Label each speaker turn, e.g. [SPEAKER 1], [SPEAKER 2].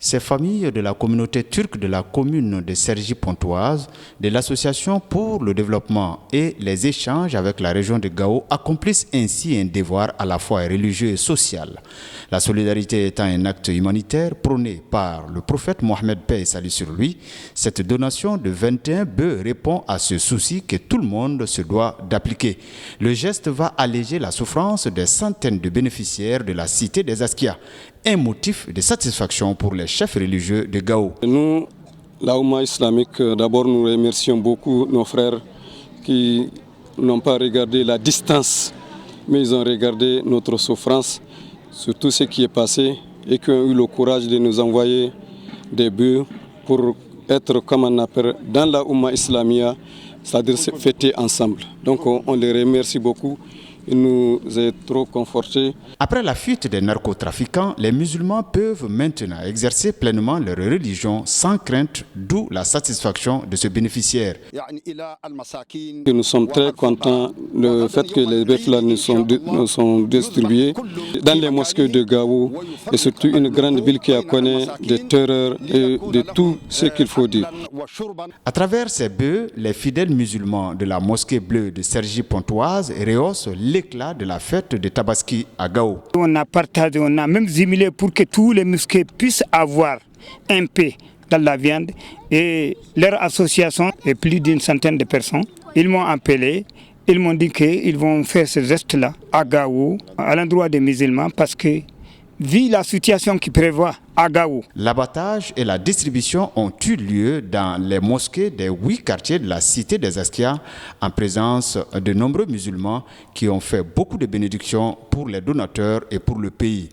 [SPEAKER 1] Ces familles de la communauté turque de la commune de Cergy-Pontoise, de l'Association pour le développement et les échanges avec la région de Gao accomplissent ainsi un devoir à la fois religieux et social. La solidarité étant un acte humanitaire prôné par le prophète Mohammed, paix et salut sur lui, cette donation de 21 bœufs répond à ce souci que tout le monde se doit d'appliquer. Le geste va alléger la souffrance des centaines de bénéficiaires de la cité des Askia. Un motif de satisfaction pour les chefs religieux de Gao.
[SPEAKER 2] Nous, la Oumma islamique, d'abord nous remercions beaucoup nos frères qui n'ont pas regardé la distance, mais ils ont regardé notre souffrance sur tout ce qui est passé et qui ont eu le courage de nous envoyer des bœufs pour être, comme on appelle, dans la Oumma islamia, c'est-à-dire fêter ensemble. Donc on les remercie beaucoup. Il nous est trop confortés.
[SPEAKER 1] Après la fuite des narcotrafiquants, les musulmans peuvent maintenant exercer pleinement leur religion sans crainte, d'où la satisfaction de ce bénéficiaire.
[SPEAKER 2] Nous sommes très contents du fait que les bœufs là nous sont distribués dans les mosquées de Gao et surtout une grande ville qui connaît des terreurs et de tout ce qu'il faut dire.
[SPEAKER 1] À travers ces bœufs, les fidèles musulmans de la mosquée bleue de Cergy-Pontoise rehaussent l'éclat de la fête de Tabaski à Gao.
[SPEAKER 3] On a partagé, on a même simulé pour que tous les mosquées puissent avoir un peu dans la viande. Et leur association est plus d'une centaine de personnes. Ils m'ont appelé, ils m'ont dit qu'ils vont faire ce geste-là à Gao, à l'endroit des musulmans, parce que vu la situation qui prévoit à Gao.
[SPEAKER 1] L'abattage et la distribution ont eu lieu dans les mosquées des 8 quartiers de la cité des Askia en présence de nombreux musulmans qui ont fait beaucoup de bénédictions pour les donateurs et pour le pays.